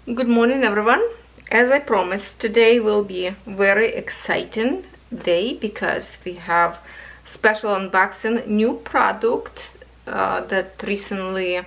Good morning, everyone. As I promised, today will be a very exciting day because we have special unboxing new product that recently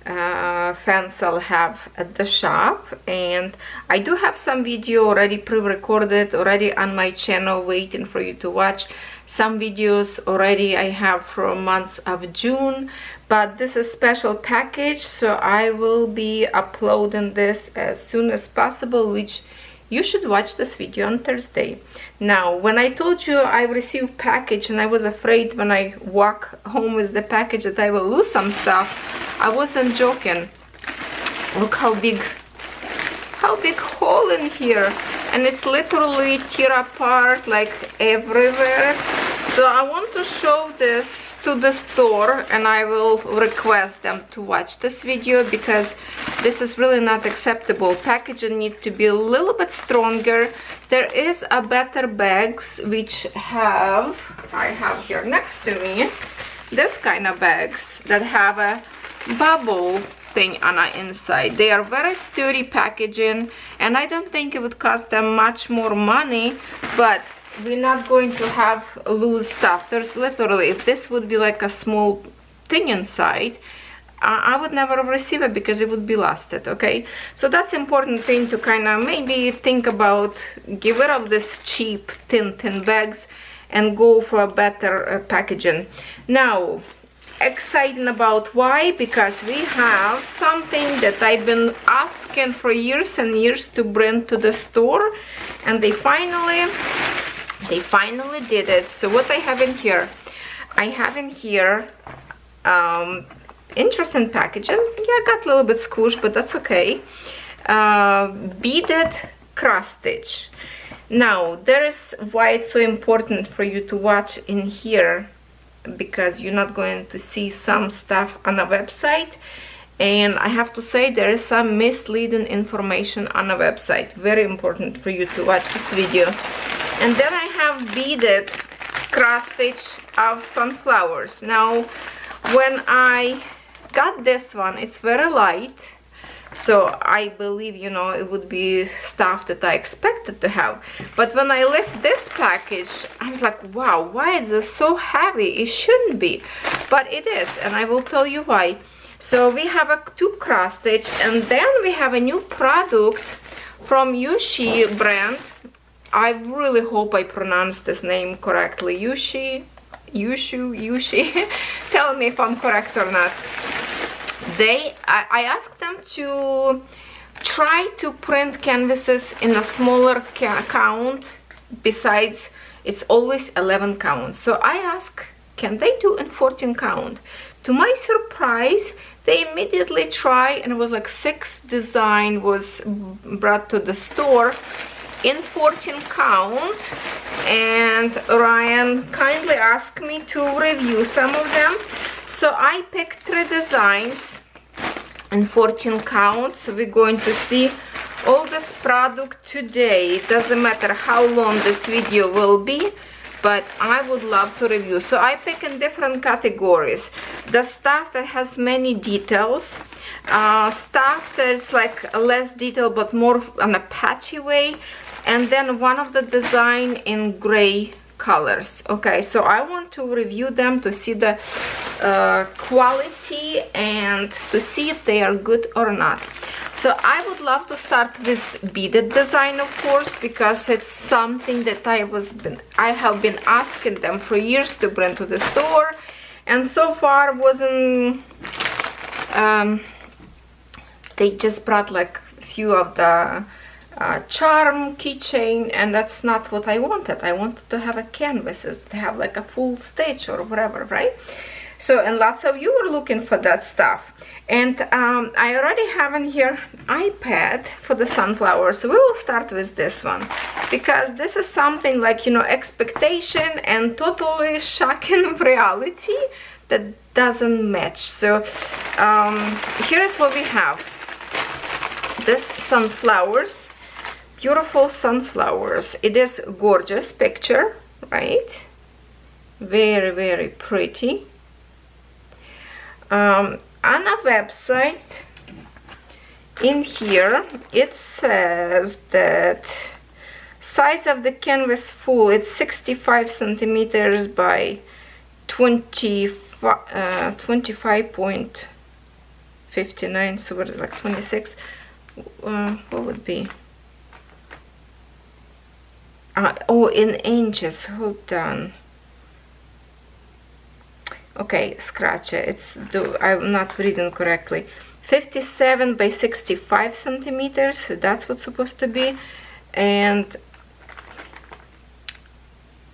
Fansells have at the shop, and I do have some video already pre-recorded already on my channel waiting for you to watch. Some videos already I have from months of June, but this is special package, so I will be uploading this as soon as possible, which you should watch this video on Thursday. Now, when I told you I received package and I was afraid when I walk home with the package that I will lose some stuff, I wasn't joking. Look how big hole in here, and it's literally tear apart like everywhere. So I want to show this to the store, and I will request them to watch this video because this is really not acceptable. Packaging needs to be a little bit stronger. There is a better bags which I have here next to me this kind of bags that have a bubble thing on the inside. They are very sturdy packaging, and I don't think it would cost them much more money, but we're not going to have loose stuff. There's literally, if this would be like a small thing inside, I would never receive it because it would be lost it, okay? So that's important thing to kind of maybe think about. Get rid of this cheap thin bags and go for a better packaging. Now, exciting about why? Because we have something that I've been asking for years and years to bring to the store, and they finally did it. So what I have in here, interesting packaging. Yeah, I got a little bit squished, but that's okay. Beaded cross stitch. Now, there is why it's so important for you to watch in here, because you're not going to see some stuff on a website, and I have to say there is some misleading information on a website. Very important for you to watch this video. And then I have beaded cross stitch of sunflowers. Now, when I got this one, it's very light, so I believe, you know, it would be stuff that I expected to have. But when I left this package, I was like, wow, why is this so heavy? It shouldn't be, but it is, and I will tell you why. So we have a 2 cross stitch, and then we have a new product from Yushi brand. I really hope I pronounced this name correctly. Yushi. Tell me if I'm correct or not. I asked them to try to print canvases in a smaller count. Besides, it's always 11 count. So I asked, can they do in 14 count? To my surprise, they immediately try, and it was like 6 design was brought to the store in 14 count, and Ryan kindly asked me to review some of them. So I picked 3 designs in 14 count. So we're going to see all this product today. It doesn't matter how long this video will be, but I would love to review. So I pick in different categories. The stuff that has many details, stuff that's like less detail but more on a patchy way, and then one of the design in gray colors. Okay, so I want to review them to see the quality and to see if they are good or not. So I would love to start with beaded design, of course, because it's something that I have been asking them for years to bring to the store, and so far wasn't. They just brought like a few of the charm keychain, and that's not what I wanted. I wanted to have a canvases to have like a full stitch or whatever, right? So, and lots of you were looking for that stuff, and I already have in here iPad for the sunflower. So we will start with this one, because this is something like, you know, expectation and totally shocking reality that doesn't match. So here's what we have. This sunflowers, beautiful sunflowers. It is gorgeous picture, right? Very, very pretty. On a website, in here it says that size of the canvas full, it's 65 centimeters by 25.59, so what is it, like 26? What would be? Oh, in inches, hold on. Okay, scratch it. I'm not reading correctly. 57 by 65 centimeters, that's what's supposed to be. And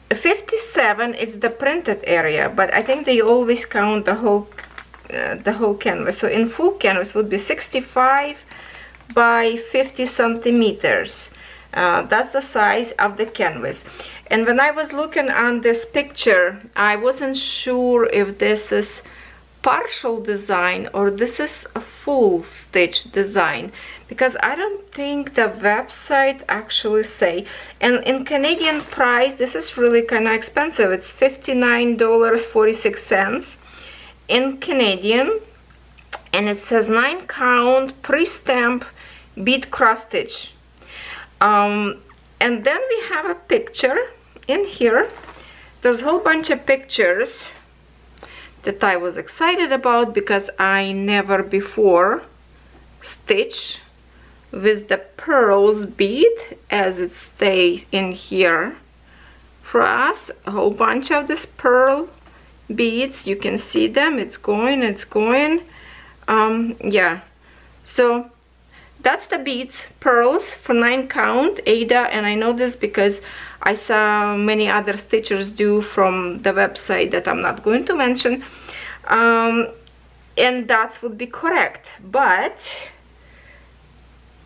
57 is the printed area, but I think they always count the whole canvas. So in full canvas would be 65 by 50 centimeters. That's the size of the canvas. And when I was looking on this picture, I wasn't sure if this is partial design or this is a full stitch design, because I don't think the website actually say. And in Canadian price, this is really kind of expensive. It's $59.46 in Canadian, and it says 9 count pre-stamp bead cross stitch. And then we have a picture in here. There's a whole bunch of pictures that I was excited about because I never before stitched with the pearls bead as it stays in here for us. A whole bunch of this pearl beads, you can see them, it's going. Yeah, so that's the beads, pearls for 9 count Ada, and I know this because I saw many other stitchers do from the website that I'm not going to mention, and that would be correct, but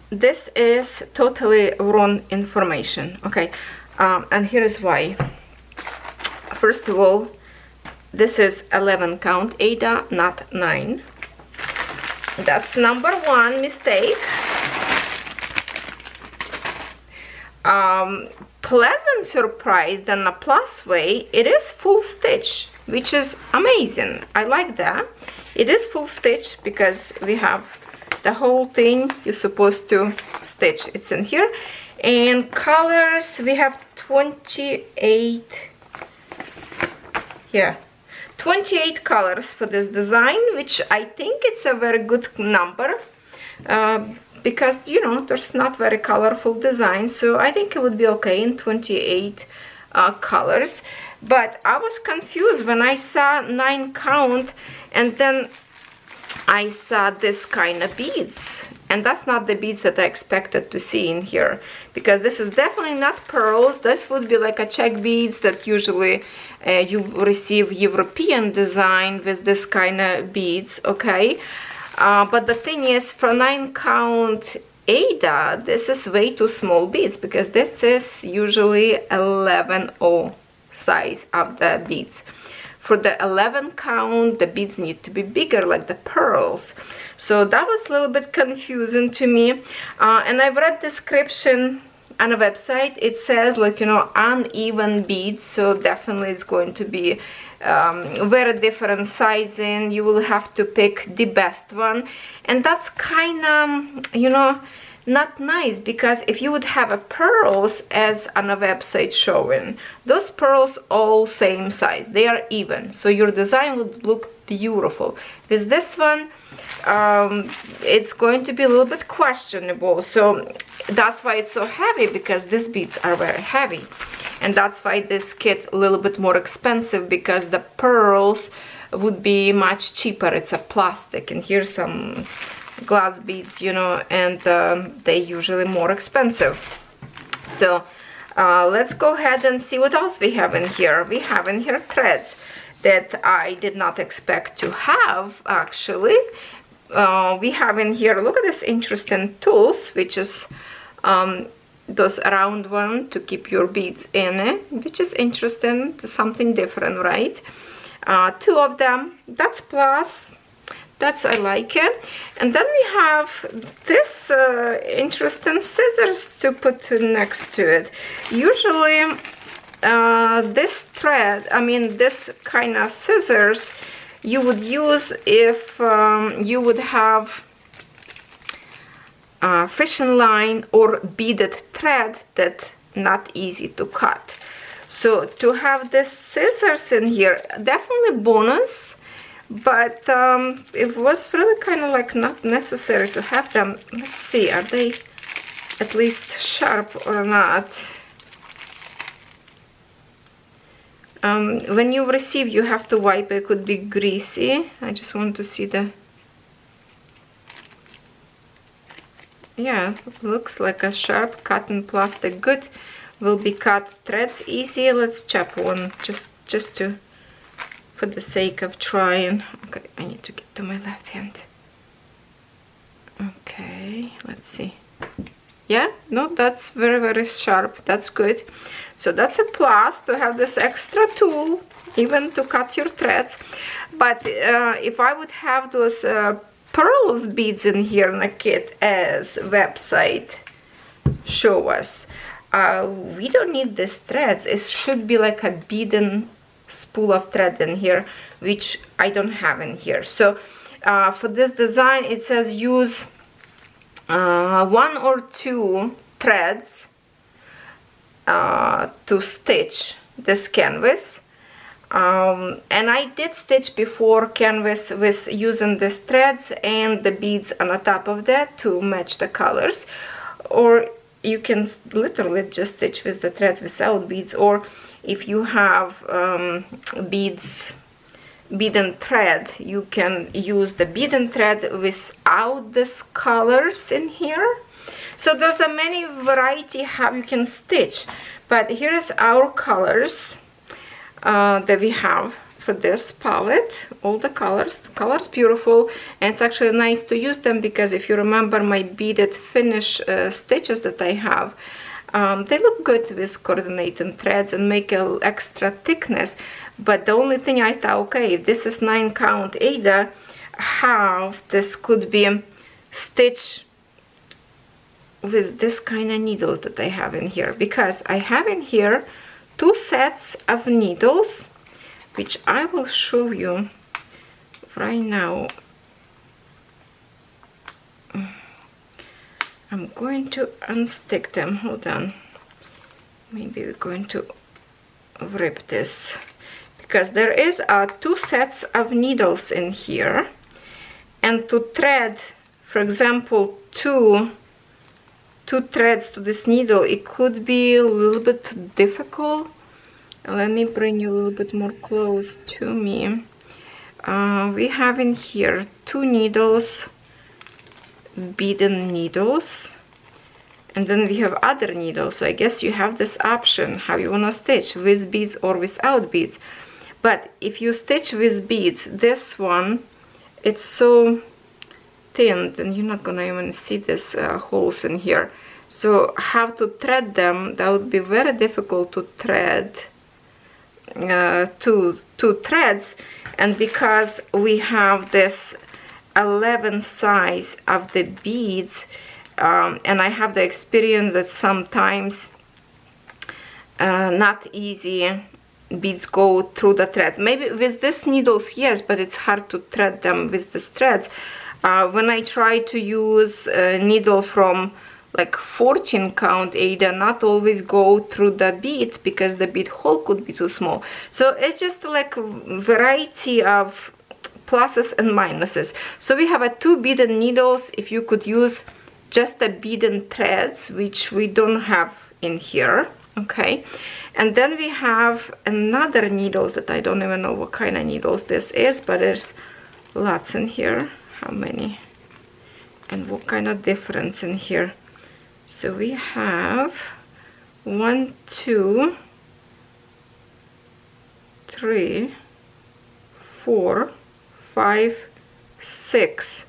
this is totally wrong information. Okay, and here is why. First of all, this is 11 count Ada, not 9. That's number one mistake. Pleasant surprise than a plus way, it is full stitch, which is amazing. I like that. It is full stitch because we have the whole thing you're supposed to stitch. It's in here. And colors, we have 28. Yeah, 28 colors for this design, which I think it's a very good number, because, you know, there's not very colorful design, so I think it would be okay in 28 colors. But I was confused when I saw 9 count and then I saw this kind of beads, and that's not the beads that I expected to see in here, because this is definitely not pearls. This would be like a check beads that usually you receive European design with this kind of beads, okay? But the thing is, for 9 count Ada, this is way too small beads, because this is usually 11/0 size of the beads. For the 11 count, the beads need to be bigger, like the pearls. So that was a little bit confusing to me. And I've read description on a website. It says, like, you know, uneven beads. So definitely it's going to be very different sizing. You will have to pick the best one. And that's kind of, you know, not nice, because if you would have a pearls as on a website showing, those pearls all same size, they are even, so your design would look beautiful. With this one, it's going to be a little bit questionable, so that's why it's so heavy, because these beads are very heavy, and that's why this kit a little bit more expensive, because the pearls would be much cheaper. It's a plastic, and here's some glass beads, you know, and they usually more expensive. So let's go ahead and see what else we have in here. We have in here threads that I did not expect to have, actually. We have in here, look at this interesting tools, which is those round one to keep your beads in it, which is interesting, something different, right? 2 of them, that's plus. That's, I like it. And then we have this interesting scissors to put next to it. Usually this thread, I mean this kind of scissors, you would use if you would have fishing line or beaded thread that not easy to cut. So to have the scissors in here, definitely bonus, but it was really kind of like not necessary to have them. Let's see, are they at least sharp or not? When you receive, you have to wipe. It could be greasy. I just want to see the... Yeah, looks like a sharp cotton plastic. Good. Will be cut threads easy. Let's chop one just to, for the sake of trying. Okay, I need to get to my left hand. Okay, let's see. Yeah, no, that's very, very sharp. That's good. So that's a plus to have this extra tool, even to cut your threads. But if I would have those pearls beads in here in the kit, as website show us, we don't need these threads. It should be like a beaded spool of thread in here, which I don't have in here. So for this design, it says use 1 or 2 threads to stitch this canvas. And I did stitch before canvas with using these threads and the beads on the top of that to match the colors. Or you can literally just stitch with the threads without beads, or if you have beaded thread, you can use the beaded thread without these colors in here. So there's a many variety how you can stitch, but here's our colors that we have for this palette. All the colors beautiful, and it's actually nice to use them because if you remember my beaded finish stitches that I have, they look good with coordinating threads and make an extra thickness. But the only thing I thought, okay, if this is 9 count Ada, how this could be stitched with this kind of needles that I have in here, because I have in here 2 sets of needles, which I will show you right now. I'm going to unstick them. Hold on. Maybe we're going to rip this, because there is 2 sets of needles in here, and to thread, for example, two threads to this needle, it could be a little bit difficult. Let me bring you a little bit more close to me. We have in here 2 needles, beaded needles, and then we have other needles. So I guess you have this option how you want to stitch, with beads or without beads. But if you stitch with beads, this one, it's so thin and you're not gonna even see this holes in here. So how to thread them, that would be very difficult to thread two threads. And because we have this 11 size of the beads, and I have the experience that sometimes not easy beads go through the threads. Maybe with these needles, yes, but it's hard to thread them with these threads. When I try to use a needle from like 14 count Ada, not always go through the bead because the bead hole could be too small. So it's just like a variety of pluses and minuses. So we have 2 beaded needles. If you could use just the beaded threads, which we don't have in here, okay. And then we have another needles that I don't even know what kind of needles this is, but there's lots in here. How many and what kind of difference in here? So we have 1, 2, 3, 4, 5, 6.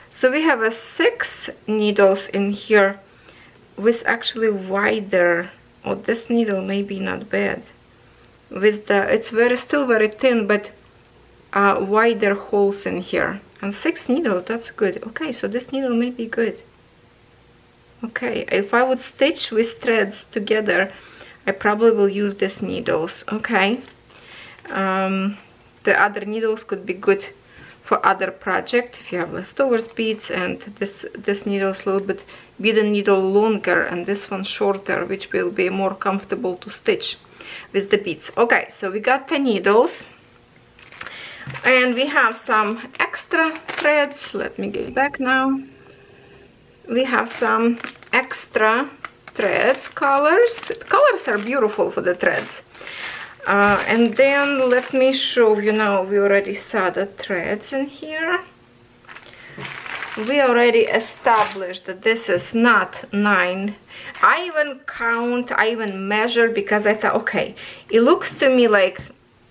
So we have 6 needles in here with actually wider. Oh, this needle may be not bad. With the, it's still very thin, but wider holes in here. And 6 needles, that's good. Okay, so this needle may be good. Okay, if I would stitch with threads together, I probably will use these needles. Okay, the other needles could be good for other project if you have leftovers beads, and this needle is a little bit beaded needle longer and this one shorter, which will be more comfortable to stitch with the beads. Okay, so we got the needles and we have some extra threads. Let me get back now. We have some extra threads, colors are beautiful for the threads. And then let me show you now, we already saw the threads in here. We already established that this is not 9. I even measured because I thought, okay, it looks to me like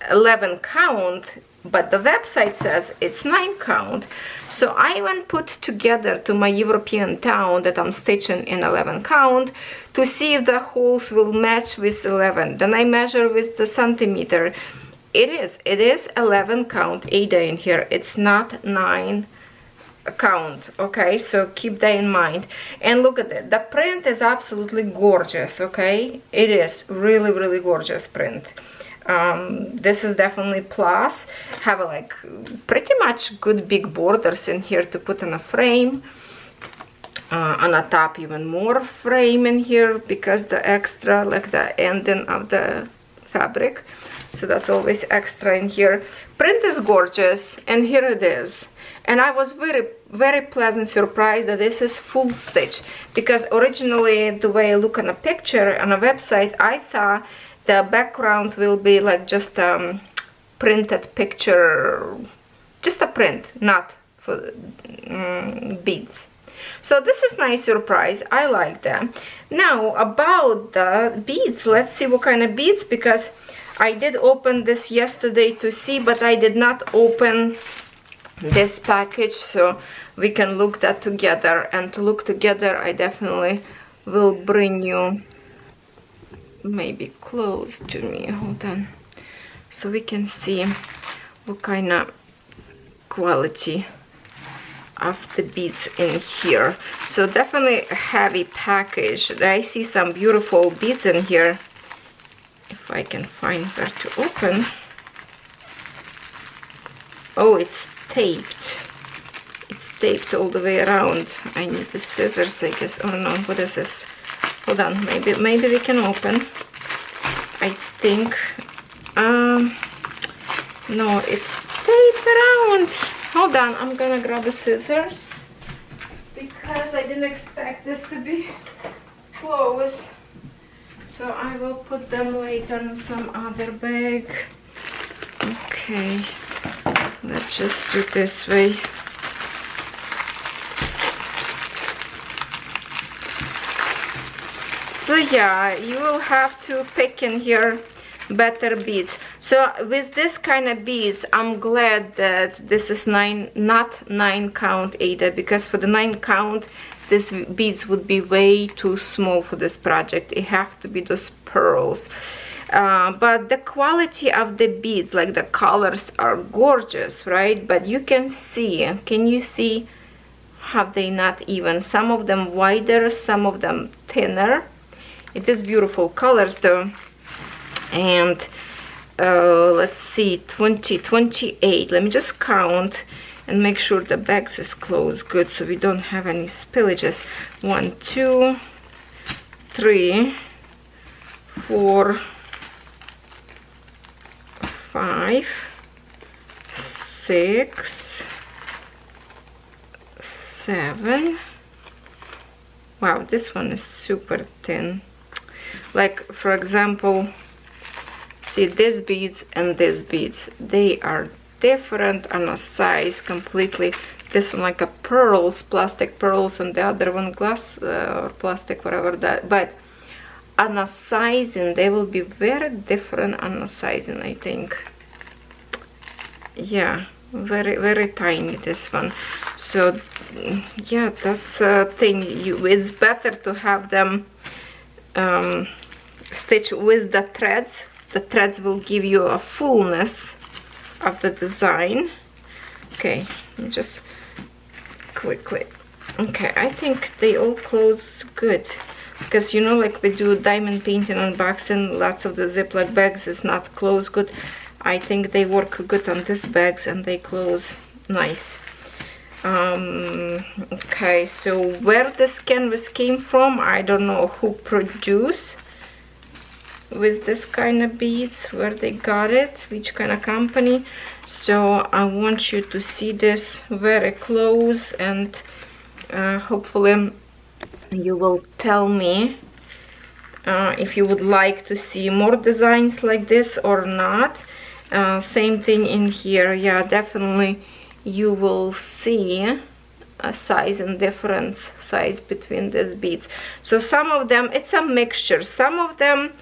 11 count, but the website says it's 9 count. So I even put together to my European town that I'm stitching in 11 count to see if the holes will match with 11. Then I measure with the centimeter. It is 11 count Ada in here. It's not 9 count. Okay, so keep that in mind. And look at it, the print is absolutely gorgeous. Okay, it is really gorgeous print. This is definitely plus. Have like pretty much good big borders in here to put in a frame. On the top even more frame in here because the extra, like the ending of the fabric, so that's always extra in here. Print is gorgeous, and here it is. And I was very pleasant surprised that this is full stitch, because originally the way I look on a picture on a website, I thought the background will be like just printed picture, just a print, not for beads. So this is nice surprise. I like that. Now about the beads, let's see what kind of beads, because I did open this yesterday to see, but I did not open this package, so we can look that together. And to look together, I definitely will bring you maybe close to me, hold on, so we can see what kind of quality of the beads in here. So definitely a heavy package. I see some beautiful beads in here. If I can find where to open. Oh, it's taped. It's taped all the way around. I need the scissors, I guess. Oh no, what is this? Hold on, maybe we can open. I think no, it's taped around. Hold on, I'm gonna grab the scissors because I didn't expect this to be closed. So I will put them later in some other bag. Okay, let's just do this way. So yeah, you will have to pick in here better beads. So with this kind of beads, I'm glad that this is not 9 count Ada, because for the 9 count these beads would be way too small for this project. It have to be those pearls. But the quality of the beads, like the colors, are gorgeous, right? But you can see, can you see how they not even? Some of them wider, some of them thinner. It is beautiful colors though. And let's see, 28. Let me just count and make sure the bags is closed good so we don't have any spillages. 1, 2, 3, 4, 5, 6, 7. Wow, this one is super thin. Like for example, see these beads and these beads, they are different on a size completely. This one like a pearls, plastic pearls, and the other one glass or plastic, whatever that. But on a sizing, they will be very different on a sizing, I think. Yeah, very tiny this one. So yeah, that's a thing. It's better to have them stitch with the threads. The threads will give you a fullness of the design. Okay, just quickly. Okay, I think they all close good, because you know, like we do diamond painting unboxing, lots of the Ziploc bags is not closed good. I think they work good on these bags and they close nice. Okay, so where this canvas came from, I don't know who produced with this kind of beads, where they got it, which kind of company. So I want you to see this very close, and hopefully you will tell me if you would like to see more designs like this or not. Same thing in here. Yeah, definitely you will see a size and difference size between these beads. So some of them, it's a mixture. Some of them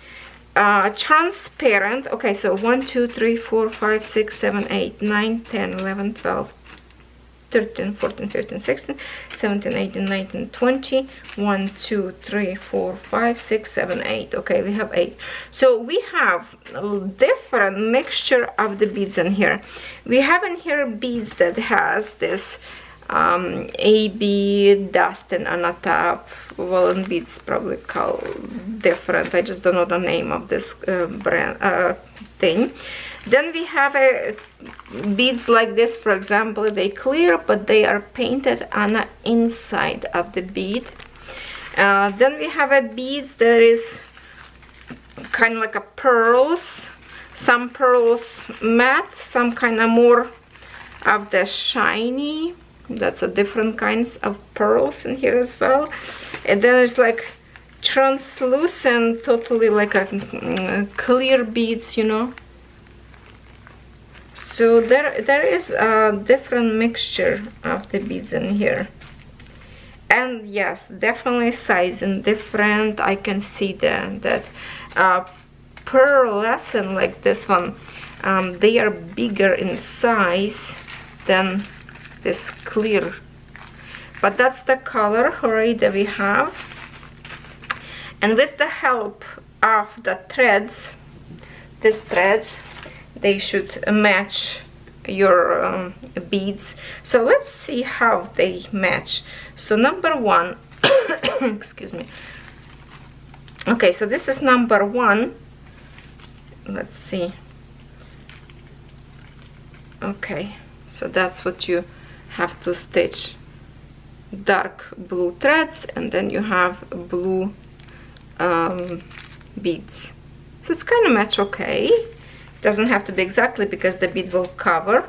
transparent. Okay, so 1 2 3 4 5 6 7 8 9 10 11 12 13 14 15 16 17 18 19 20. 1 2 3 4 5 6 7 8. Okay, we have 8. So we have a different mixture of the beads in here. We have in here beads that has this AB dust and on the top. Well, beads probably called different. I just don't know the name of this brand thing. Then we have beads like this, for example. They clear, but they are painted on the inside of the bead. Then we have a beads that is kind of like a pearls. Some pearls matte, some kind of more of the shiny. That's a different kinds of pearls in here as well. And then it's like translucent, totally like a clear beads, you know. So there is a different mixture of the beads in here. And yes, definitely size and different. I can see that pearlescent like this one, they are bigger in size than this clear, but that's the color already that we have. And with the help of the threads, these threads, they should match your beads. So let's see how they match. So number one excuse me. Okay, so this is number one. Let's see. Okay, so that's what you have to stitch. Dark blue threads, and then you have blue beads. So it's kind of match okay. Doesn't have to be exactly because the bead will cover.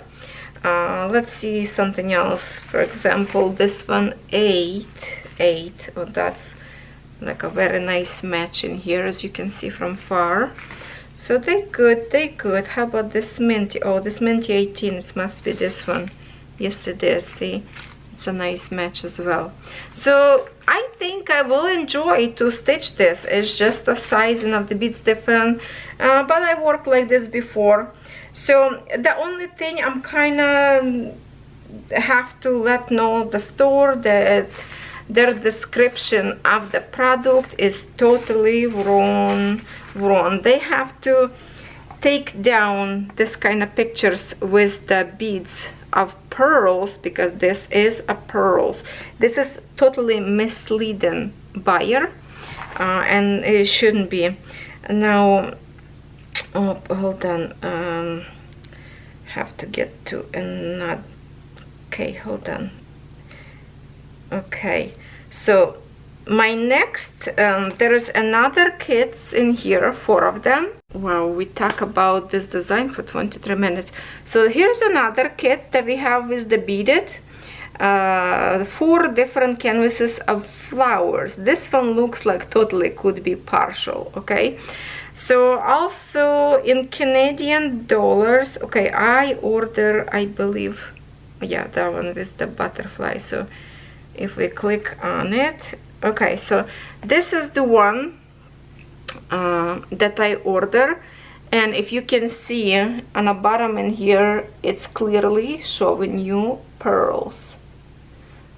Let's see something else. For example, this one 8. Oh, that's like a very nice match in here, as you can see from far. So they good. How about this minty? Oh, this minty 18. It must be this one. Yes, it is. See, it's a nice match as well. So I think I will enjoy to stitch this. It's just the sizing of the beads different, but I worked like this before. So the only thing I'm kind of have to let know the store that their description of the product is totally wrong. They have to take down this kind of pictures with the beads of pearls, because this is a pearls. This is totally misleading buyer, and it shouldn't be. Now, oh, hold on, have to get to another. Okay, hold on. Okay, so my next, there is another kits in here, 4 of them. Wow, we talk about this design for 23 minutes. So here's another kit that we have with the beaded. 4 different canvases of flowers. This one looks like totally could be partial, okay? So also in Canadian dollars, okay, I order, I believe, yeah, that one with the butterfly. So if we click on it, okay, so this is the one that I order, and if you can see on the bottom in here, it's clearly showing you pearls.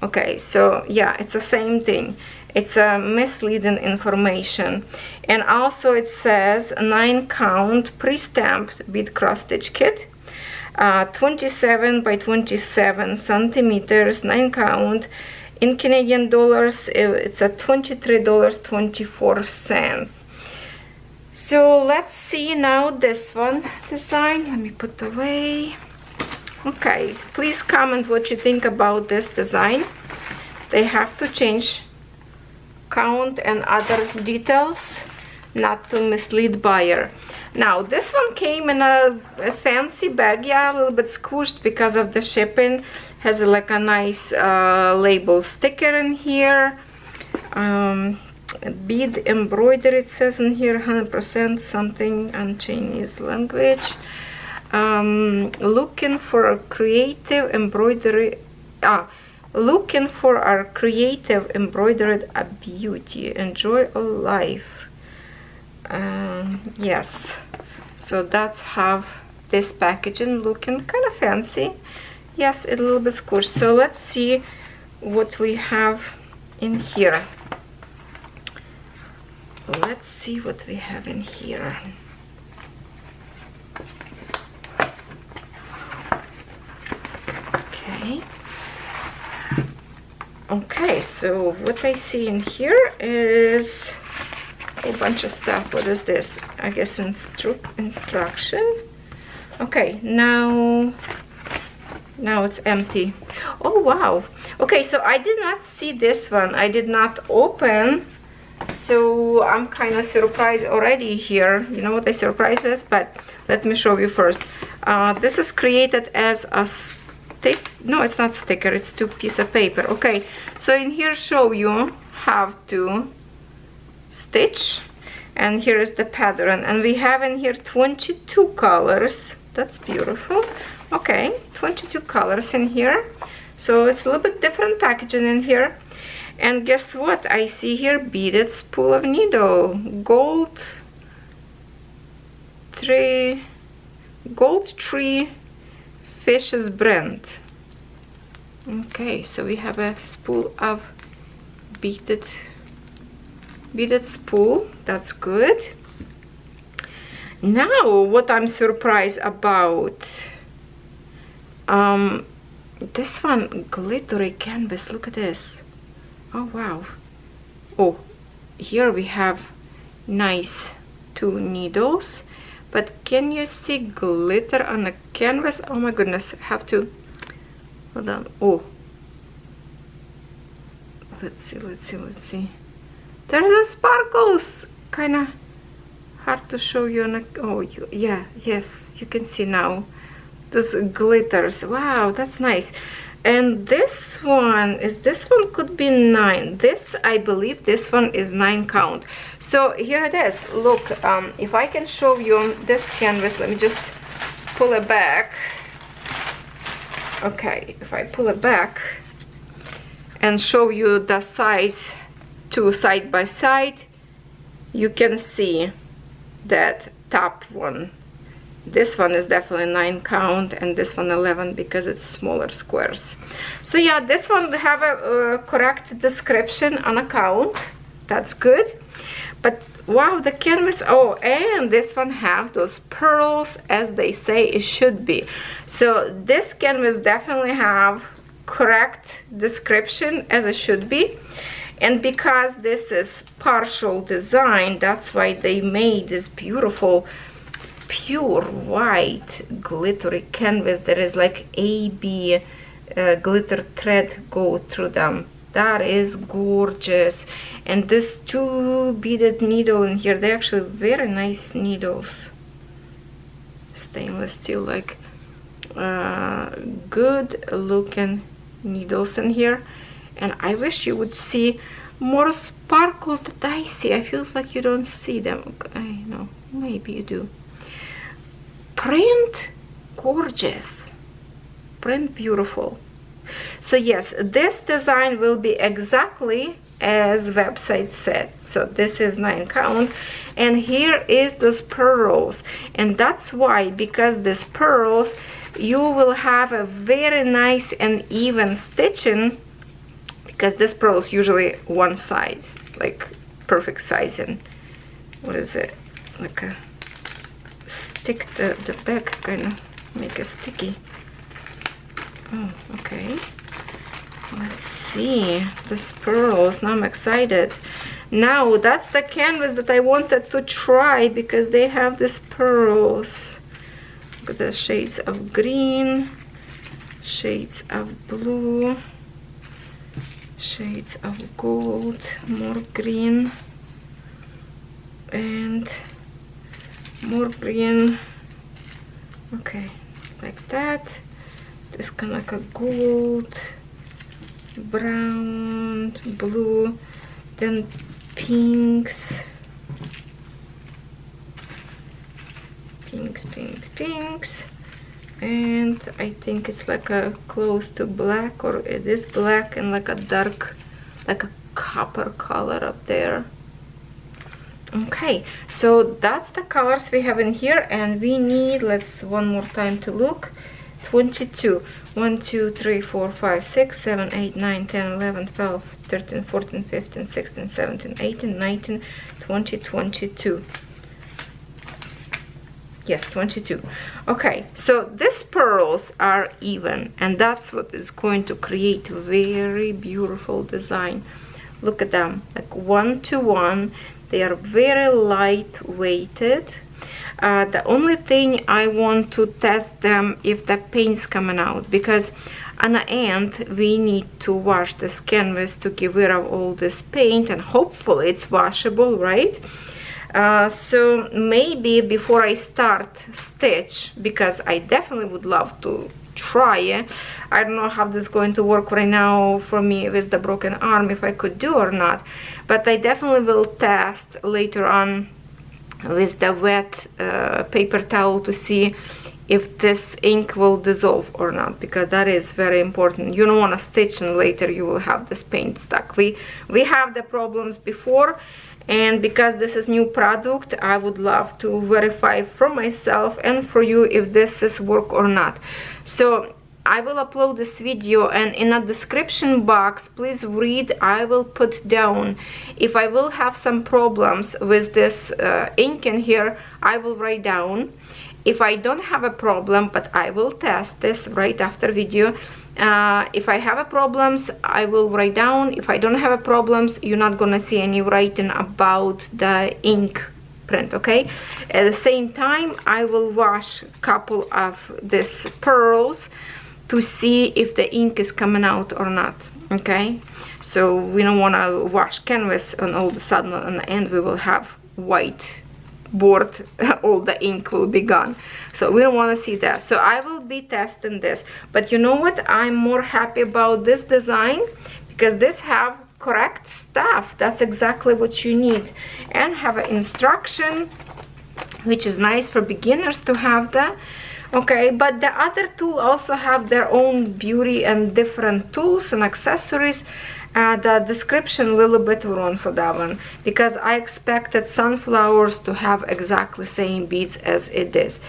Okay, so yeah, it's the same thing. It's a misleading information. And also it says 9 count pre-stamped bead cross stitch kit, 27 by 27 centimeters, 9 count. In Canadian dollars, it's at $23.24. So let's see now this one design. Let me put away. Okay, please comment what you think about this design. They have to change count and other details not to mislead buyer. Now this one came in a fancy bag, yeah, a little bit squished because of the shipping. Has like a nice label sticker in here. Bead embroidery, it says in here, 100% something on Chinese language. Looking for a creative embroidery, looking for our creative embroidered a beauty, enjoy a life. Yes, so that's how this packaging looking, kind of fancy. Yes, a little bit squished. So let's see what we have in here. Let's see what we have in here. Okay, so what I see in here is a bunch of stuff. What is this? I guess instruction. Okay, now it's empty. Oh wow. Okay, so I did not see this one. I did not open, so I'm kind of surprised already here. You know what I surprised with? But let me show you first. This is created as a no, it's not sticker, it's 2 pieces of paper. Okay, so in here show you how to stitch, and here is the pattern, and we have in here 22 colors. That's beautiful. Okay, 22 colors in here, so it's a little bit different packaging in here. And guess what? I see here beaded spool of needle, gold tree Fishes brand. Okay, so we have a spool of beaded spool. That's good. Now what I'm surprised about, this one, glittery canvas. Look at this. Oh wow. Oh, here we have nice 2 needles. But can you see glitter on the canvas? Oh my goodness, have to, hold on. Oh, let's see. There's the sparkles. Kind of hard to show you on a, oh yeah, yes, you can see now. Those glitters. Wow, that's nice. And this one could be 9. This, I believe this one is 9 count. So here it is. Look, if I can show you this canvas, let me just pull it back. Okay, if I pull it back and show you the size 2 side by side, you can see that top one. This one is definitely 9 count, and this one 11 because it's smaller squares. So yeah, this one have a correct description on a count. That's good. But wow, the canvas, oh, and this one have those pearls as they say it should be. So this canvas definitely have correct description as it should be. And because this is partial design, that's why they made this beautiful pure white glittery canvas. There is like AB glitter thread go through them. That is gorgeous. And this 2 beaded needle in here, they're actually very nice needles, stainless steel, like good looking needles in here. And I wish you would see more sparkles that I see. I feel like you don't see them. I know, maybe you do. Print gorgeous, print beautiful. So yes, this design will be exactly as website said. So this is 9 count, and here is those pearls, and that's why, because these pearls, you will have a very nice and even stitching, because this pearl is usually one size, like perfect sizing. What is it, like a stick, the back kind of make it sticky. Oh, okay, let's see this pearls. Now I'm excited. Now that's the canvas that I wanted to try, because they have these pearls. Look at the shades of green, shades of blue, shades of gold, more green, and more green. Okay, like that. This kind of like a gold, brown, blue, then pinks, pinks, and I think it's like a close to black, or it is black and like a dark, like a copper color up there. Okay, so that's the colors we have in here, and we need, let's one more time to look, 22. 1 2 3 4 5 6 7 8 9 10 11 12 13 14 15 16 17 18 19 20 22. Yes, 22. Okay, so these pearls are even, and that's what is going to create a very beautiful design. Look at them, like 1-to-1. They are very light weighted. The only thing I want to test them if the paint's coming out, because on the end we need to wash this canvas to get rid of all this paint, and hopefully it's washable, right? So maybe before I start stitch, because I definitely would love to try it. I don't know how this is going to work right now for me with the broken arm, if I could do or not, but I definitely will test later on with the wet paper towel to see if this ink will dissolve or not, because that is very important. You don't want to stitch and later you will have this paint stuck. We have the problems before, and because this is new product, I would love to verify for myself and for you if this is work or not. So I will upload this video, and in the description box, please read. I will put down if I will have some problems with this ink in here, I will write down. If I don't have a problem, but I will test this right after video. If I have a problems, I will write down. If I don't have a problems, you're not gonna see any writing about the ink print, okay? At the same time, I will wash a couple of these pearls to see if the ink is coming out or not, okay? So we don't want to wash canvas and all of a sudden on the end we will have white board, all the ink will be gone. So we don't want to see that. So I will be testing this, but you know what, I'm more happy about this design because this have correct stuff. That's exactly what you need, and have an instruction, which is nice for beginners to have that. Okay, but the other tool also have their own beauty and different tools and accessories. The description a little bit wrong for that one, because I expected sunflowers to have exactly same beads as it is.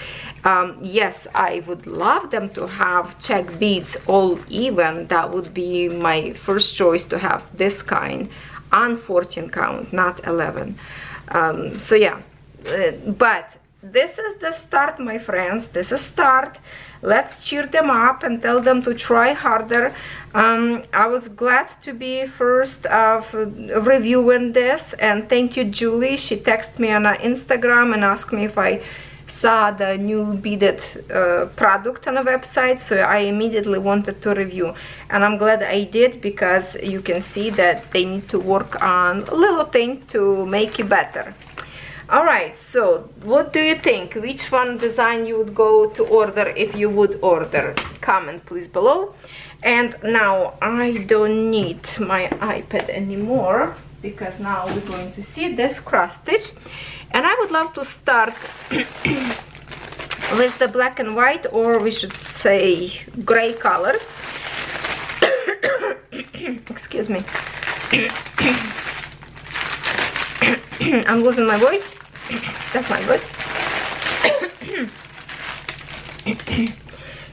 Yes, I would love them to have check beads all even. That would be my first choice, to have this kind on 14 count, not 11. So yeah, but this is the start, my friends. This is start. Let's cheer them up and tell them to try harder. I was glad to be first of reviewing this, and thank you, Julie. She texted me on Instagram and asked me if I saw the new beaded product on the website, so I immediately wanted to review, and I'm glad I did, because you can see that they need to work on a little thing to make it better. Alright, so what do you think? Which one design you would go to order if you would order? Comment please below. And now I don't need my iPad anymore, because now we're going to see this cross stitch, and I would love to start with the black and white, or we should say gray colors. Excuse me. I'm losing my voice. That's not good.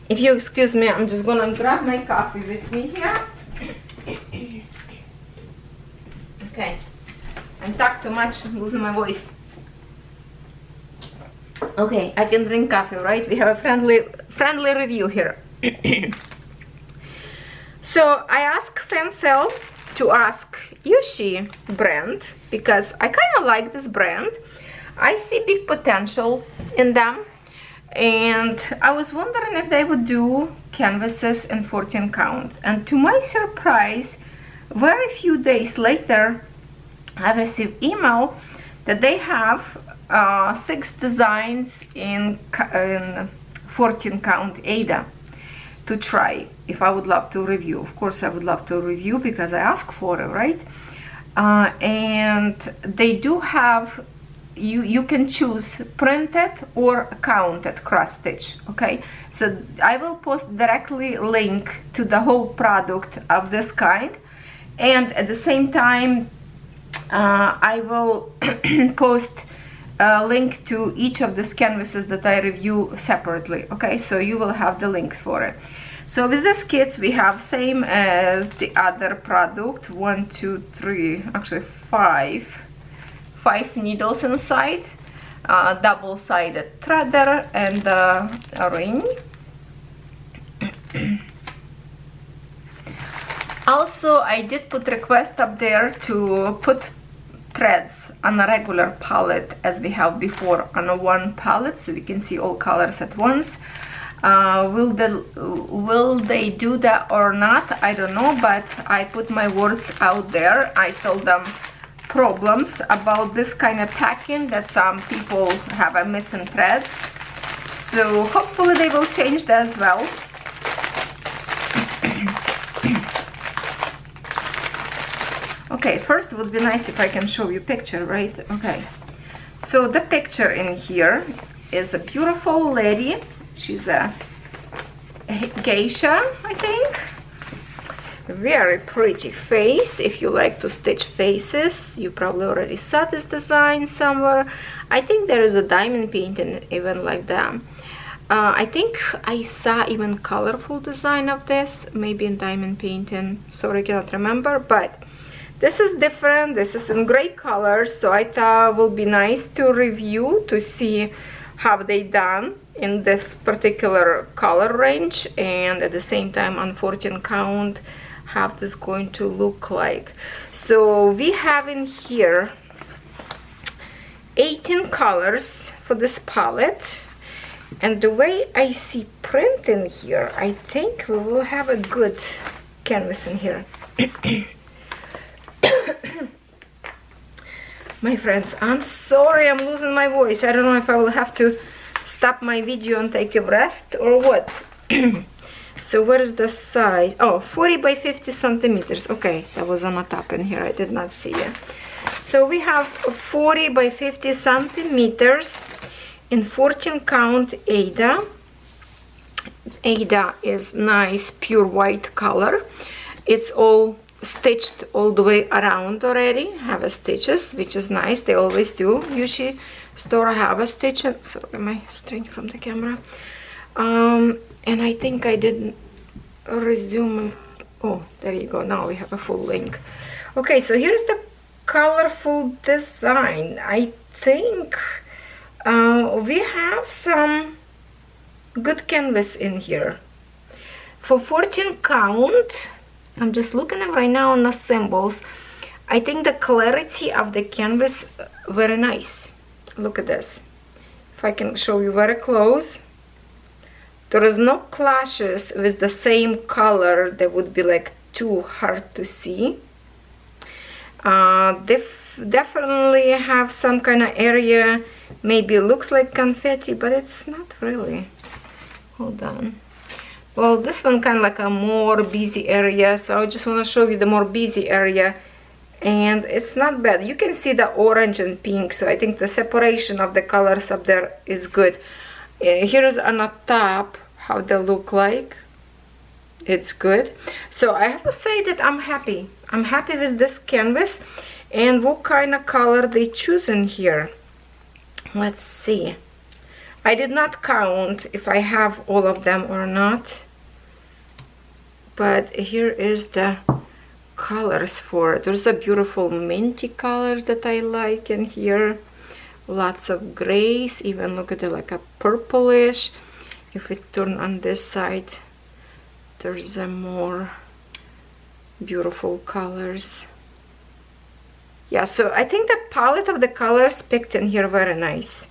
If you excuse me, I'm just gonna grab my coffee with me here. Okay, I talk too much, I'm losing my voice. Okay, I can drink coffee, right? We have a friendly review here. So I asked Fansells to ask Yoshi brand, because I kind of like this brand. I see big potential in them, and I was wondering if they would do canvases in 14 count, and to my surprise, very few days later I received email that they have 6 designs in 14 count Ada to try, if I would love to review. Of course I would love to review because I asked for it, right? And they do have, you can choose printed or counted cross stitch. Okay, so I will post directly link to the whole product of this kind, and at the same time I will post a link to each of these canvases that I review separately. Okay, so you will have the links for it. So with these kits we have same as the other product, 1, 2, 3, actually 5 needles inside, double-sided threader and a ring. Also I did put request up there to put threads on a regular palette as we have before on a one palette, so we can see all colors at once. Will they do that or not? I don't know, but I put my words out there. I told them problems about this kind of packing, that some people have a missing threads, so hopefully they will change that as well. Okay, first it would be nice if I can show you picture, right? Okay, so the picture in here is a beautiful lady. She's a geisha, I think. Very pretty face. If you like to stitch faces, you probably already saw this design somewhere. I think there is a diamond painting even like that. I think I saw even colorful design of this, maybe in diamond painting. Sorry, I cannot remember, but this is different. This is in gray colors, so I thought it would be nice to review to see how they done in this particular color range, and at the same time on 14 count how this going to look like. So we have in here 18 colors for this palette, and the way I see print in here, I think we will have a good canvas in here. My friends, I'm sorry, I'm losing my voice. I don't know if I will have to stop my video and take a rest or what. So where is the size? Oh, 40 by 50 centimeters. Okay, that was on the top in here, I did not see it. So we have 40 by 50 centimeters in 14 count Ada. Ada is nice pure white color. It's all stitched all the way around already, have a stitches, which is nice. They always do. Usually store have a stitch. Sorry, am I straying from the camera? And I think I didn't resume. Oh, there you go. Now we have a full link. Okay, so here's the colorful design. I think we have some good canvas in here for 14 count. I'm just looking at right now on the symbols. I think the clarity of the canvas very nice. Look at this. If I can show you very close, there is no clashes with the same color that would be like too hard to see. Definitely have some kind of area, maybe looks like confetti, but it's not really. Hold on. Well, this one kind of like a more busy area, so I just want to show you the more busy area, and it's not bad. You can see the orange and pink, so I think the separation of the colors up there is good. Here's on the top how they look like. It's good. So I have to say that I'm happy with this canvas. And what kind of color they choose in here, let's see. I did not count if I have all of them or not, but here is the colors for it. There's a beautiful minty colors that I like in here, lots of grays, even look at it like a purplish. If we turn on this side, there's a more beautiful colors. Yeah, so I think the palette of the colors picked in here very nice.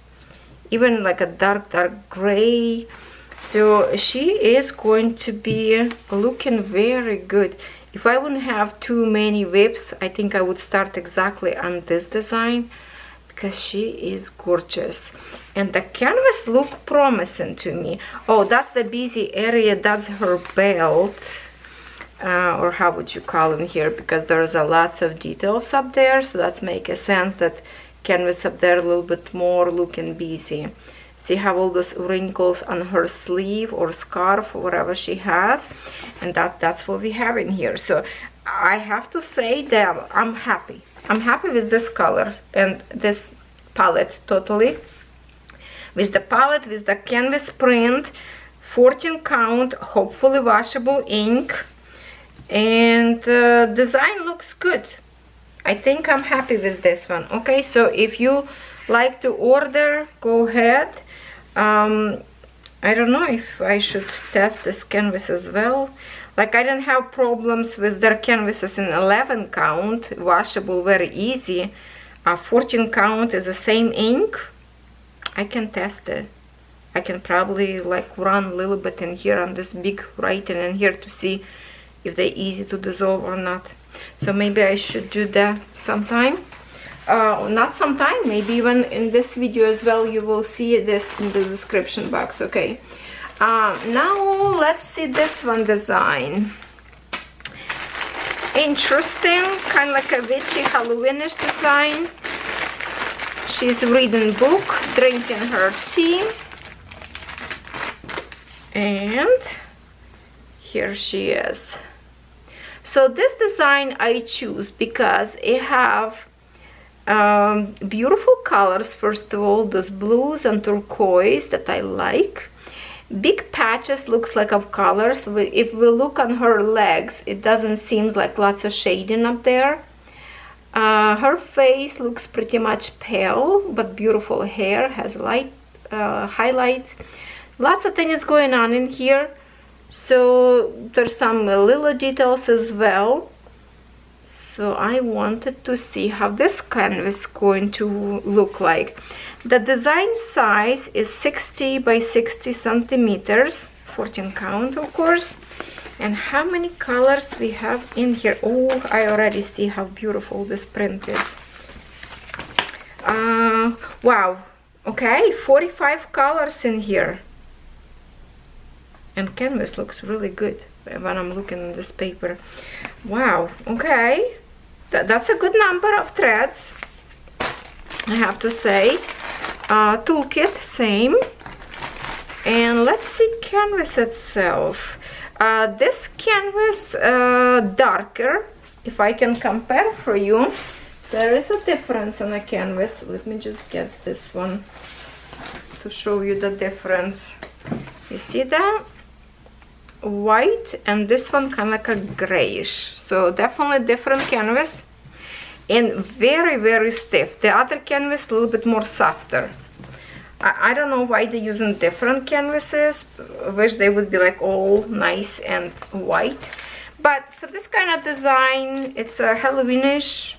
Even like a dark gray, So she is going to be looking very good. If I wouldn't have too many whips, I think I would start exactly on this design, because she is gorgeous. And the canvas look promising to me. Oh, that's the busy area, that's her belt. Or how would you call it here, because there's a lots of details up there, so that's make a sense that canvas up there a little bit more looking busy. See how all those wrinkles on her sleeve or scarf or whatever she has, and that's what we have in here. So I have to say that I'm happy with this color and this palette totally, with the palette, with the canvas print, 14 count, hopefully washable ink, and design looks good. I think I'm happy with this one. Okay, so if you like to order, go ahead. I don't know if I should test this canvas as well. Like, I didn't have problems with their canvases in 11 count, washable, very easy. 14 count is the same ink. I can test it. I can probably like run a little bit in here on this big writing in here to see if they're easy to dissolve or not. So maybe I should do that sometime. Not sometime, maybe even in this video as well. You will see this in the description box. Okay, now let's see this one design. Interesting, kind of like a witchy Halloweenish design. She's reading book, drinking her tea, and here she is. So this design I choose because it have beautiful colors. First of all, those blues and turquoise that I like. Big patches, looks like of colors. If we look on her legs, it doesn't seem like lots of shading up there. Her face looks pretty much pale, but beautiful hair, has light highlights. Lots of things going on in here. So there's some little details as well. So I wanted to see how this canvas is going to look like. The design size is 60 by 60 centimeters, 14 count of course. And how many colors we have in here? Oh, I already see how beautiful this print is. Wow, okay, 45 colors in here. And canvas looks really good when I'm looking at this paper. Wow, okay. That's a good number of threads, I have to say. Toolkit, same. And let's see canvas itself. This canvas darker, if I can compare for you. There is a difference on the canvas. Let me just get this one to show you the difference. You see that? White, and this one kind of like a grayish, so definitely different canvas, and very stiff. The other canvas a little bit more softer. I don't know why they're using different canvases. I wish they would be like all nice and white, but for this kind of design, it's a Halloweenish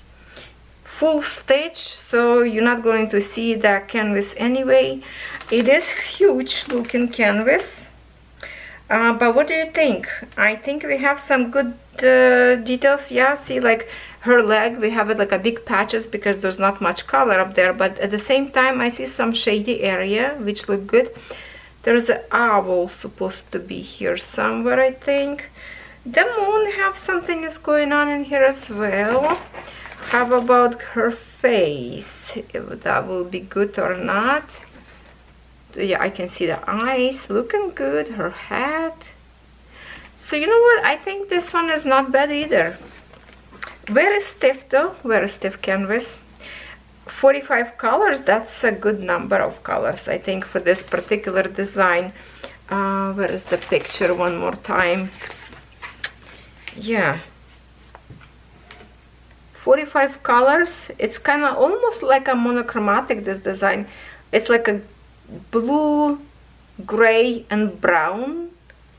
full stitch, so you're not going to see the canvas anyway. It is huge looking canvas. But what do you think? I think we have some good details. Yeah, see, like her leg, we have it like a big patches because there's not much color up there, but at the same time I see some shady area which look good. There's an owl supposed to be here somewhere, I think. The moon have something is going on in here as well. How about her face? If that will be good or not. Yeah, I can see the eyes looking good, her hat. So you know what, I think this one is not bad either. Very stiff though, very stiff canvas. 45 colors, that's a good number of colors, I think, for this particular design. Where is the picture one more time? Yeah, 45 colors. It's kind of almost like a monochromatic, this design. It's like a blue, gray and brown.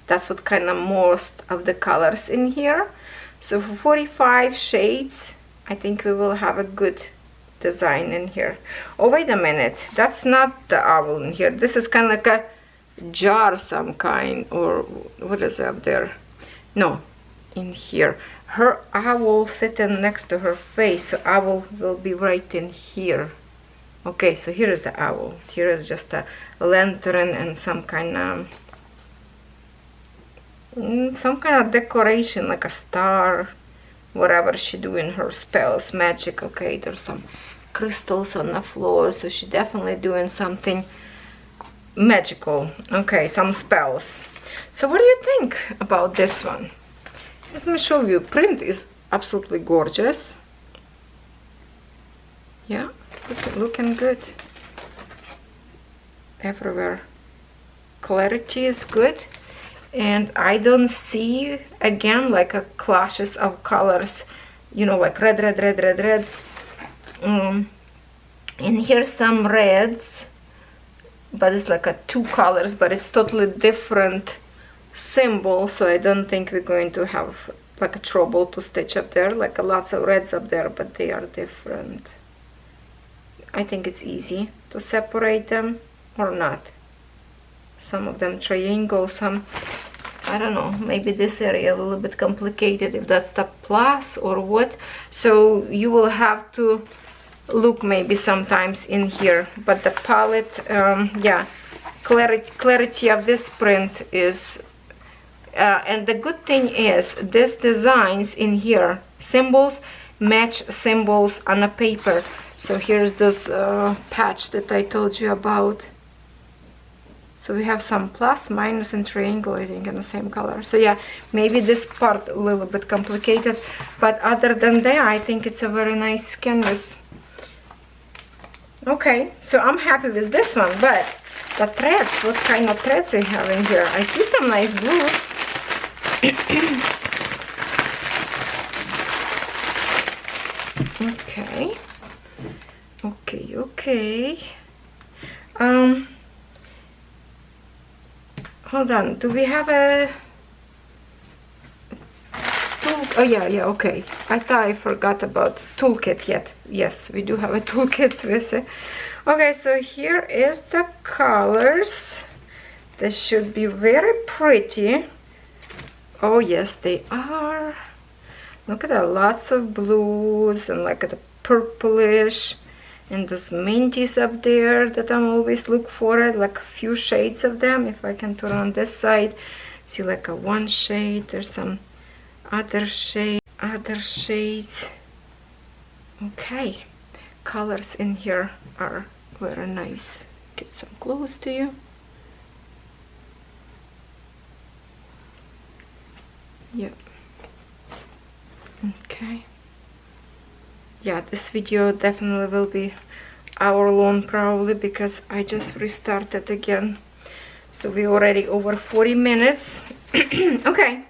That's what kind of most of the colors in here. So for 45 shades, I think we will have a good design in here. Oh, wait a minute, that's not the owl in here. This is kind of like a jar some kind, or what is up there? No, in here. Her owl sitting next to her face, so owl will be right in here. Okay, so here is the owl. Here is just a lantern and some kind of decoration, like a star, whatever she doing her spells, magic. Okay, there's some crystals on the floor, so she's definitely doing something magical. Okay, some spells. So what do you think about this one? Let me show you. Print is absolutely gorgeous. Yeah, looking good everywhere. Clarity is good, and I don't see again like a clashes of colors, you know, like red. And here's some reds, but it's like a two colors, but it's totally different symbol, so I don't think we're going to have like a trouble to stitch up there, like lots of reds up there, but they are different. I think it's easy to separate them, or not. Some of them triangle, some, I don't know, maybe this area a little bit complicated, if that's the plus or what. So you will have to look maybe sometimes in here, but the palette, yeah, clarity of this print is, and the good thing is these designs in here, symbols match symbols on a paper. So here's this patch that I told you about. So we have some plus, minus, and triangle, I think, in the same color. So yeah, maybe this part a little bit complicated, but other than that, I think it's a very nice canvas. Okay, so I'm happy with this one, but the threads, what kind of threads I have in here? I see some nice blues. Okay. Okay. Hold on, do we have a tool? Oh yeah, okay. I thought I forgot about toolkit yet. Yes, we do have a toolkit with it. Okay, so here is the colors. They should be very pretty. Oh yes, they are. Look at that, lots of blues and like the purplish. And those minties up there that I'm always look for it, like a few shades of them. If I can turn on this side, see like a one shade, there's some other shades. Okay, colors in here are very nice. Get some close to you. Yep. Okay. Yeah, this video definitely will be hour long probably, because I just restarted again. So we're already over 40 minutes. Okay,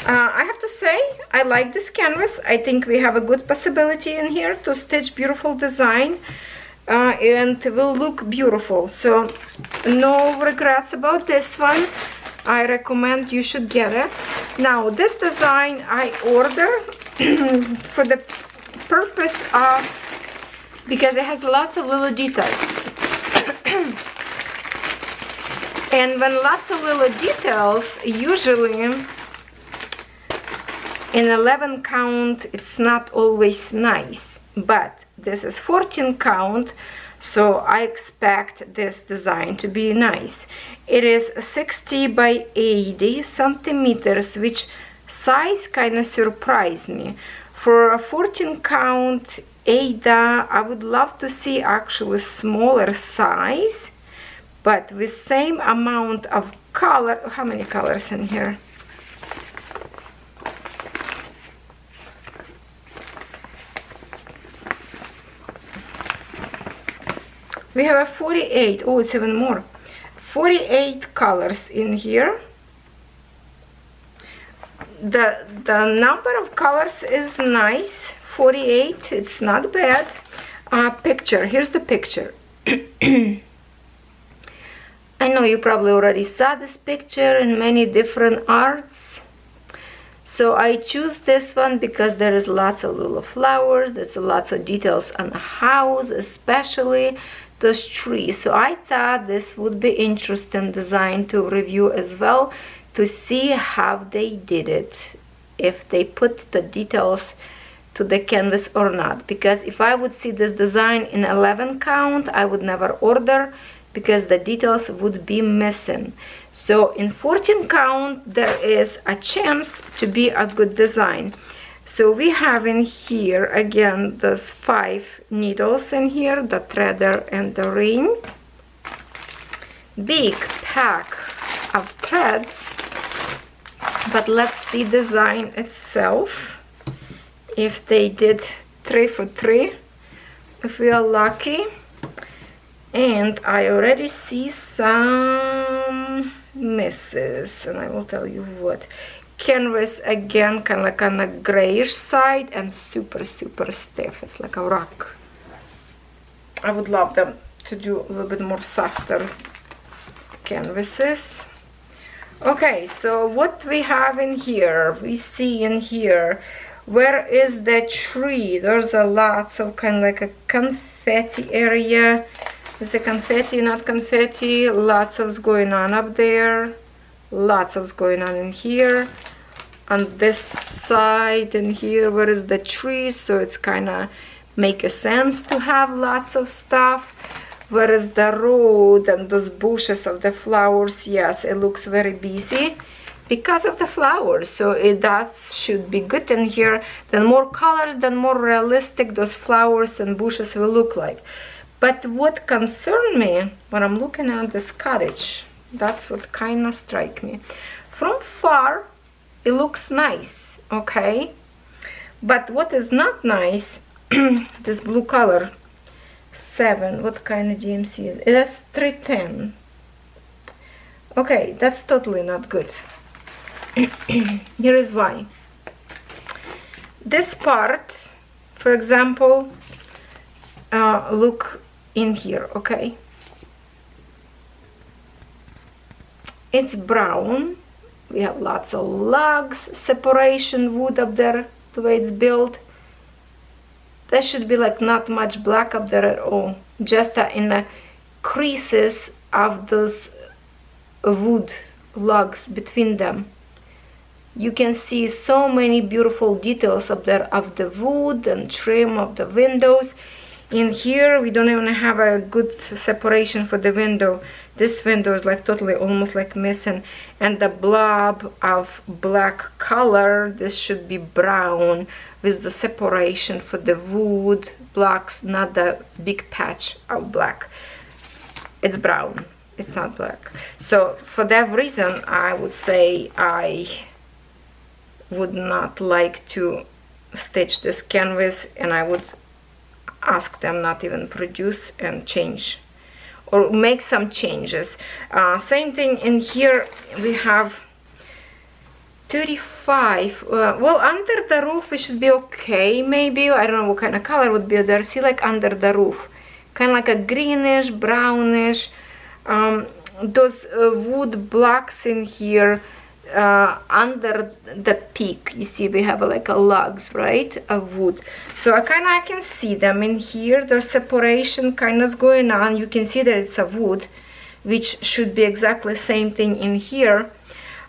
I have to say I like this canvas. I think we have a good possibility in here to stitch beautiful design, and it will look beautiful. So no regrets about this one. I recommend you should get it. Now this design I ordered for the purpose of, because it has lots of little details. And when lots of little details, usually in 11 count it's not always nice, but this is 14 count, so I expect this design to be nice. It is 60 by 80 centimeters, which size kind of surprised me. For a 14 count Ada, I would love to see actually smaller size, but with same amount of color. How many colors in here? We have a 48. Oh, it's even more. 48 colors in here. The number of colors is nice. 48, it's not bad. Picture, here's the picture. I know you probably already saw this picture in many different arts. So So I choose this one because there is lots of little flowers, there's lots of details on the house, especially those trees. So I thought this would be interesting design to review as well, to see how they did it, if they put the details to the canvas or not. Because if I would see this design in 11 count, I would never order, because the details would be missing. So in 14 count there is a chance to be a good design. So we have in here again those 5 needles in here, the threader and the ring, big pack of threads. But let's see design itself, if they did 3 for 3, if we are lucky. And I already see some misses, and I will tell you what. Canvas again, kind of like on the grayish side, and super stiff. It's like a rock. I would love them to do a little bit more softer canvases. Okay, so what we have in here, we see in here, where is the tree? There's a lots of kind of like a confetti area. Is it confetti, not confetti? Lots of going on up there. Lots of going on in here. On this side and here, where is the tree? So it's kind of make a sense to have lots of stuff. Where is the road and those bushes of the flowers? Yes, it looks very busy because of the flowers. So that should be good in here. Then more colors, then more realistic those flowers and bushes will look like. But what concerned me when I'm looking at this cottage, that's what kind of strike me. From far, it looks nice, okay? But what is not nice, this blue color, 7, what kind of GMC is it? That's 310. Okay, that's totally not good. Here is why. This part, for example, look in here, okay? It's brown. We have lots of logs, separation, wood up there, the way it's built. There should be like not much black up there at all, just in the creases of those wood logs between them. You can see so many beautiful details up there of the wood and trim of the windows. In here we don't even have a good separation for the window. This window is like totally almost like missing, and the blob of black color, this should be brown with the separation for the wood blocks, not the big patch of black. It's brown, it's not black. So for that reason I would say I would not like to stitch this canvas, and I would ask them not even produce and change or make some changes. Same thing in here, we have 35. Well, under the roof it should be okay, maybe. I don't know what kind of color would be there. See, like under the roof, kind of like a greenish, brownish. Those wood blocks in here, under the peak, you see we have like a logs, right, of wood. So I can see them in here. There's separation kind of going on. You can see that it's a wood, which should be exactly same thing in here.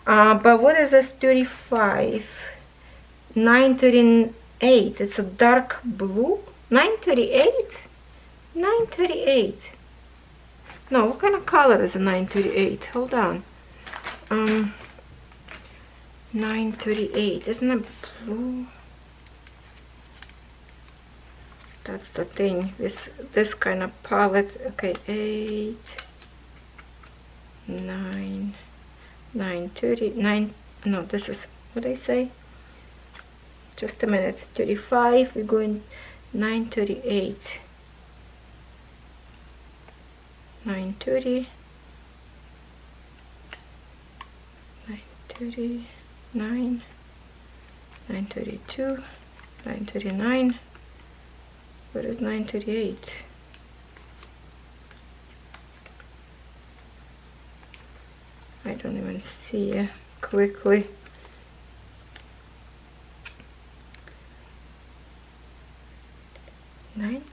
But what is this 35? 938. It's a dark blue. 938? 938. No, what kind of color is a 938? Hold on. 938, isn't it blue? That's the thing, this kind of palette. Okay, 8, 9, 939. No, this is what I say. Just a minute. 35. We're going 938. 930. 930. 932, 939. Where is 938? I don't even see quickly.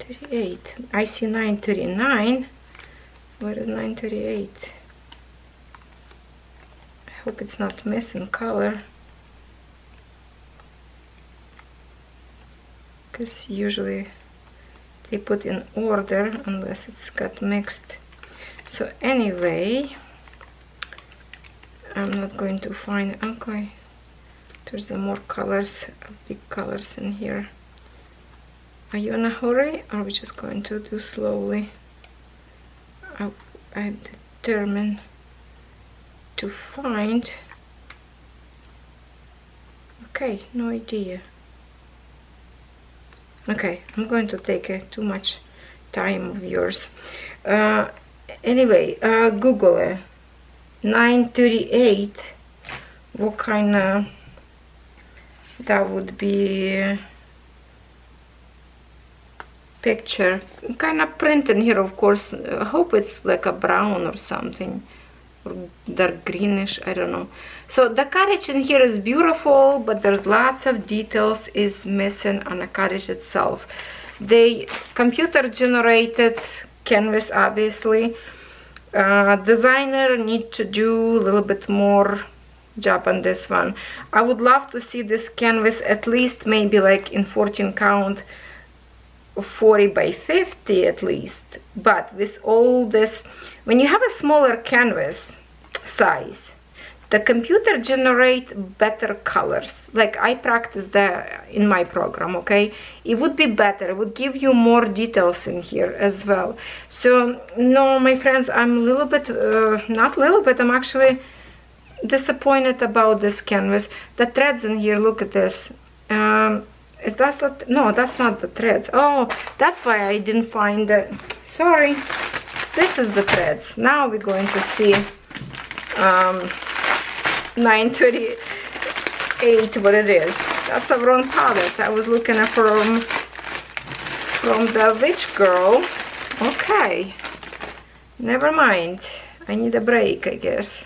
38. I see 939. Where is 938? I hope it's not missing color, because usually they put in order unless it's got mixed. So anyway, I'm not going to find. Okay, there's some more colors, big colors in here. Are you in a hurry, or are we just going to do slowly? I'm determined to find. Okay, no idea. Okay, I'm going to take too much time of yours. Anyway, Google it. 938. What kind of, that would be picture. Kind of print in here, of course. I hope it's like a brown or something, or dark greenish, I don't know. So the cottage in here is beautiful, but there's lots of details is missing on the cottage itself. They computer generated canvas, obviously. Designer need to do a little bit more job on this one. I would love to see this canvas at least maybe like in 14 count, 40 by 50 at least. But with all this, when you have a smaller canvas size, the computer generate better colors. Like I practice that in my program, okay? It would be better, it would give you more details in here as well. So no, my friends, I'm a little bit, not a little bit, I'm actually disappointed about this canvas. The threads in here, look at this. Is that, no, that's not the threads. Oh, that's why I didn't find the, sorry. This is the threads. Now we're going to see 938, what it is. That's a wrong palette. I was looking at from the witch girl. Okay, never mind. I need a break, I guess.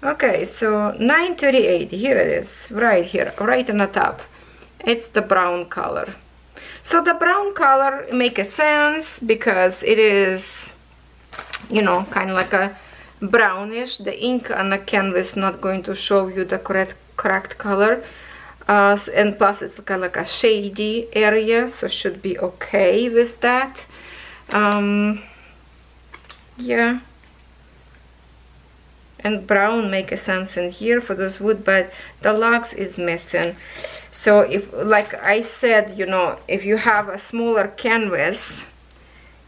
Okay, so 938, here it is, right here, right on the top. It's the brown color. So the brown color makes a sense because it is, you know, kind of like a brownish. The ink on the canvas not going to show you the correct color, and plus it's kind of like a shady area, so should be okay with that. Yeah, and brown make a sense in here for this wood, but the logs is missing. So if, like I said, you know, if you have a smaller canvas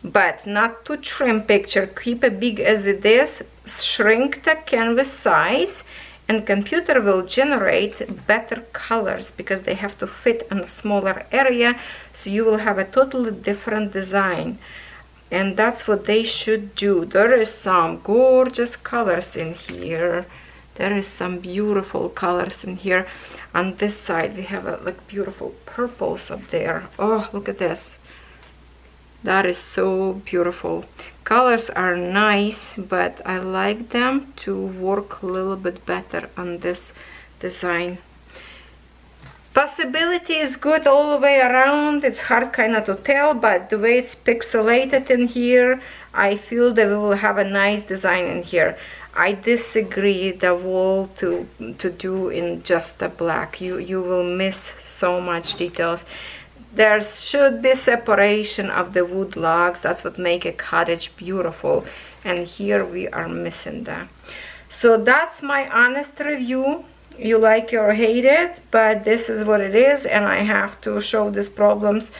but not too trim picture, keep it big as it is, shrink the canvas size, and computer will generate better colors because they have to fit in a smaller area, so you will have a totally different design. And that's what they should do. There is some gorgeous colors in here. There is some beautiful colors in here. On this side we have like beautiful purples up there. Oh, look at this. That is so beautiful. Colors are nice, but I like them to work a little bit better on this design. Possibility is good all the way around. It's hard kind of to tell, but the way it's pixelated in here, I feel that we will have a nice design in here. I disagree the wall to do in just the black. You will miss so much details. There should be separation of the wood logs. That's what make a cottage beautiful, and here we are missing that. So that's my honest review. You like it or hate it, but this is what it is, and I have to show these problems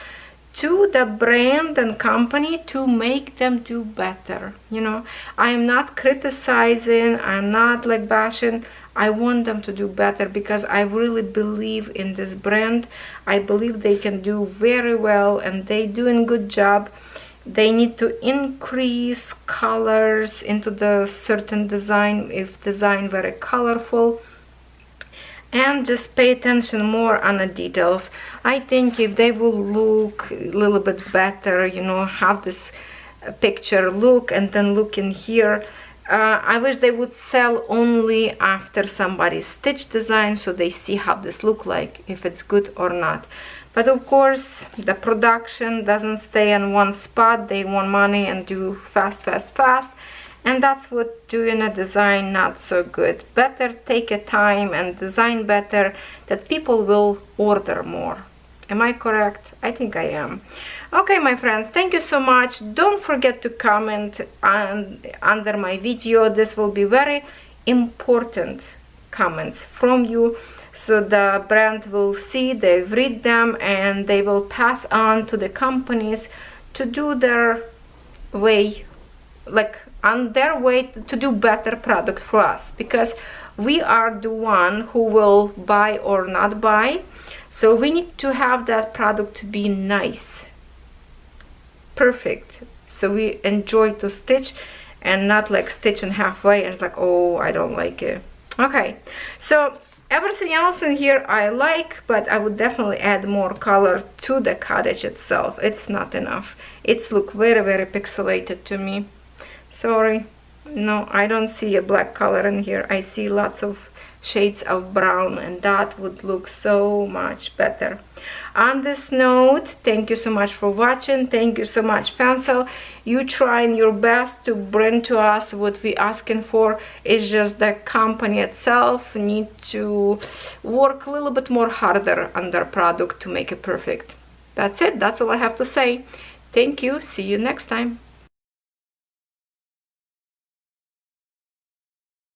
to the brand and company to make them do better. You know, I'm not criticizing, I'm not like bashing. I want them to do better because I really believe in this brand. I believe they can do very well, and they doing good job. They need to increase colors into the certain design, if design very colorful, and just pay attention more on the details. I think if they will look a little bit better, you know, have this picture look and then look in here. I wish they would sell only after somebody stitch design, so they see how this look like, if it's good or not. But of course, the production doesn't stay in one spot. They want money and do fast, fast, fast. And that's what doing a design not so good. Better take a time and design better, that people will order more. Am I correct? I think I am. Okay, my friends, thank you so much. Don't forget to comment under my video. This will be very important comments from you, so the brand will see, they read them, and they will pass on to the companies to do their way, like on their way to do better product for us, because we are the one who will buy or not buy. So we need to have that product to be nice, perfect, so we enjoy to stitch and not like stitching halfway and it's like, oh, I don't like it. Okay, so everything else in here I like, but I would definitely add more color to the cottage itself. It's not enough. It's look very, very pixelated to me. Sorry, no, I don't see a black color in here. I see lots of shades of brown, and that would look so much better. On this note, thank you so much for watching. Thank you so much, Fansells. You trying your best to bring to us what we asking for. It's just the company itself need to work a little bit more harder on their product to make it perfect. That's it. That's all I have to say. Thank you. See you next time.